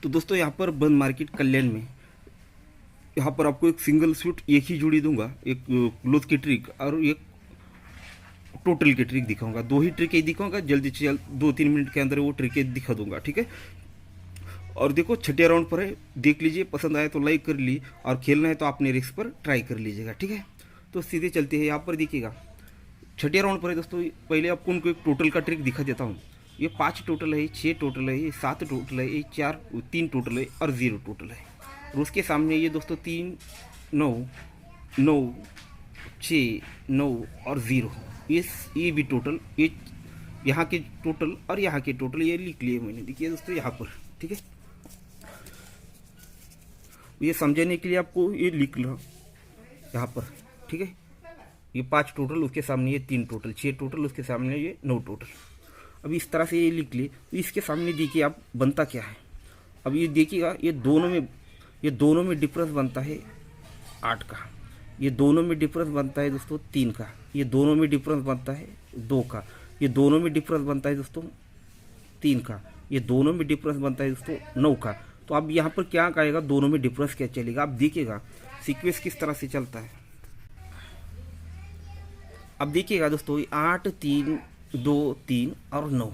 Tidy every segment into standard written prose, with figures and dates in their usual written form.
तो दोस्तों यहाँ पर बंद मार्केट कल्याण में यहाँ पर आपको एक सिंगल स्विट एक ही जोड़ी दूंगा, एक क्लोज की ट्रिक और एक टोटल की ट्रिक दिखाऊंगा। दो ही ट्रिक ही दिखाऊंगा, जल्दी से जल्द 2-3 मिनट के अंदर वो ट्रिक दिखा दूंगा, ठीक है। और देखो छठे राउंड पर है, देख लीजिए, पसंद आए तो लाइक कर ली और खेलना है तो अपने रिस्क पर ट्राई कर लीजिएगा, ठीक है। तो सीधे चलते हैं, यहाँ पर देखिएगा छठे राउंड पर है दोस्तों। पहले आपको उनको एक टोटल का ट्रिक दिखा देता हूँ। ये 5 टोटल है, 6 टोटल है, 7 टोटल है, 3 टोटल है और 0 टोटल है। और उसके सामने ये दोस्तों 3 9 9 6 9 और 0, ये भी टोटल, ये यहाँ के टोटल और यहाँ के टोटल ये लिख लिए मैंने, देखिए दोस्तों यहाँ पर, ठीक है। ये समझने के लिए आपको ये लिख लो यहाँ पर, ठीक है। ये 5 टोटल, उसके सामने ये 3 टोटल, 6 टोटल, उसके सामने ये 9 टोटल। अब इस तरह से ये लिख लिए, तो इसके सामने देखिए आप बनता क्या है। अब ये देखिएगा, ये दोनों में डिफरेंस बनता है 8 का, ये दोनों में डिफरेंस बनता है दोस्तों 3 का, ये दोनों में डिफरेंस बनता है 2 का, ये दोनों में डिफरेंस बनता है दोस्तों 3 का, ये दोनों में डिफरेंस बनता है दोस्तों 9 का। तो अब यहाँ पर क्या आएगा, दोनों में डिफरेंस क्या चलेगा, आप देखिएगा सीक्वेंस किस तरह से चलता है। अब देखिएगा दोस्तों 8 3 2 3 और 9,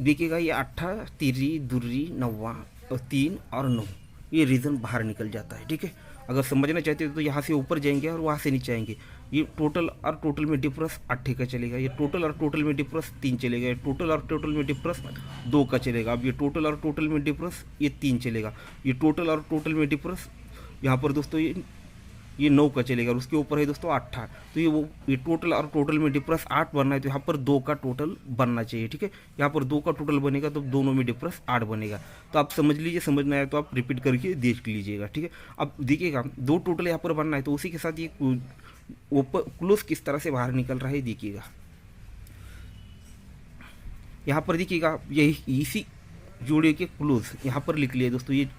देखिएगा ये 8 3 2 9 और 3 और 9, ये रीज़न बाहर निकल जाता है, ठीक है। अगर समझना चाहते हो तो यहाँ से ऊपर जाएंगे और वहाँ से नीचे आएंगे। ये टोटल और टोटल में डिफरेंस 8 का चलेगा, ये टोटल और टोटल में डिफरेंस 3 चलेगा, ये टोटल और टोटल में डिफरेंस 2 का चलेगा। अब ये टोटल और टोटल में डिफरेंस ये 3 चलेगा, ये टोटल और टोटल में डिफरेंस यहाँ पर दोस्तों ये 9 का चलेगा और उसके ऊपर है दोस्तों 8। तो ये टोटल और टोटल में डिफरेंस 8 बनना है, तो यहाँ पर 2 का टोटल बनना चाहिए, ठीक है। यहाँ पर 2 का टोटल बनेगा तो दोनों में डिफरेंस 8 बनेगा। तो आप समझ लीजिए, समझना है तो आप रिपीट करके देख लीजिएगा, ठीक है। अब देखिएगा 2 टोटल यहाँ पर बनना है, तो उसी के साथ ये ऊपर क्लोज किस तरह से बाहर निकल रहा है देखिएगा। यहाँ पर देखिएगा यही इसी जोड़े के क्लोज यहाँ पर लिख लिए दोस्तों, ये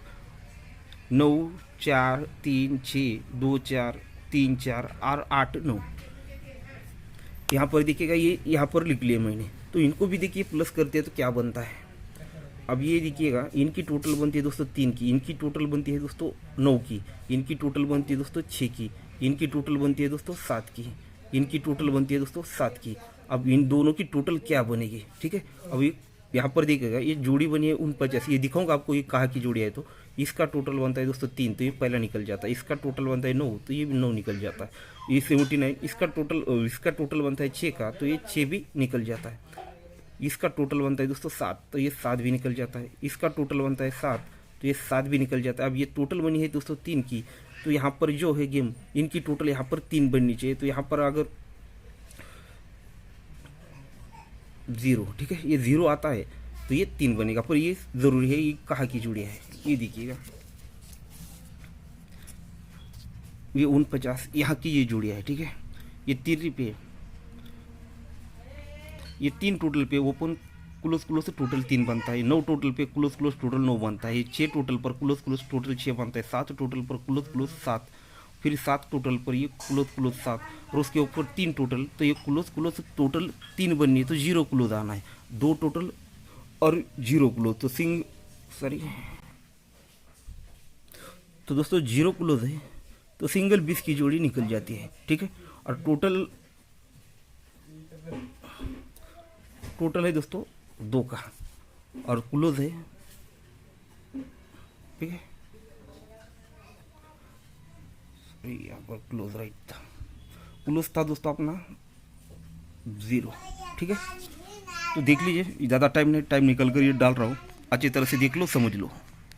9 4 3 6 2 4 3 4 और 8 9, यहाँ पर देखिएगा ये यहाँ पर लिख लिए मैंने। तो इनको भी देखिए प्लस करते हैं तो क्या बनता है। अब ये देखिएगा इनकी टोटल बनती है दोस्तों 3 की, इनकी टोटल बनती है दोस्तों 9 की, इनकी टोटल बनती है दोस्तों 6 की, इनकी टोटल बनती है दोस्तों 7 की, इनकी टोटल बनती है दोस्तों 7 की। अब इन दोनों की टोटल क्या बनेगी, ठीक है। अब ये यहाँ पर देखिएगा ये जोड़ी बनी है 49, ये दिखाऊंगा आपको ये कहाँ की जोड़ी है। तो इसका टोटल बनता है दोस्तों 3, तो ये पहला निकल जाता है। इसका टोटल बनता है 9, तो ये भी 9 निकल जाता है। ये 79, इसका टोटल बनता है 6 का, तो ये 6 भी निकल जाता है। इसका टोटल बनता है दोस्तों 7, तो ये 7 भी निकल जाता है। इसका टोटल बनता है 7, तो ये 7 भी निकल जाता है। अब ये टोटल बनी है दोस्तों 3 की, तो यहाँ पर जो है गेम इनकी टोटल यहाँ पर 3 बननी चाहिए। तो यहाँ पर अगर 0, ठीक है, ये 0 आता है तो ये 3 बनेगा, पर ये ज़रूरी है। ये कहाँ की जोड़ी है ये देखिएगा, ये 49 यहाँ की ये जोड़िया है, ठीक है। ये 3 पे, ये 3 टोटल पे ओपन क्लोज से टोटल 3 बनता है। 9 टोटल पे क्लोज टोटल 9 बनता है। 6 टोटल पर क्लोज टोटल 6 बनता है। 7 टोटल पर क्लोज 7, फिर 7 टोटल पर ये क्लोज 7 और उसके ऊपर 3 टोटल, तो ये क्लोज टोटल 3 बननी है, तो 0 क्लोज आना है। 2 टोटल और 0 क्लोज, तो दोस्तों 0 क्लोज है तो सिंगल 20 की जोड़ी निकल जाती है, ठीक है। और टोटल है दोस्तों 2 का और क्लोज है, ठीक है। यहाँ पर क्लोज राइट था, क्लोज था दोस्तों अपना 0, ठीक है। तो देख लीजिए, ज़्यादा टाइम निकल कर ये डाल रहा हूँ, अच्छी तरह से देख लो, समझ लो।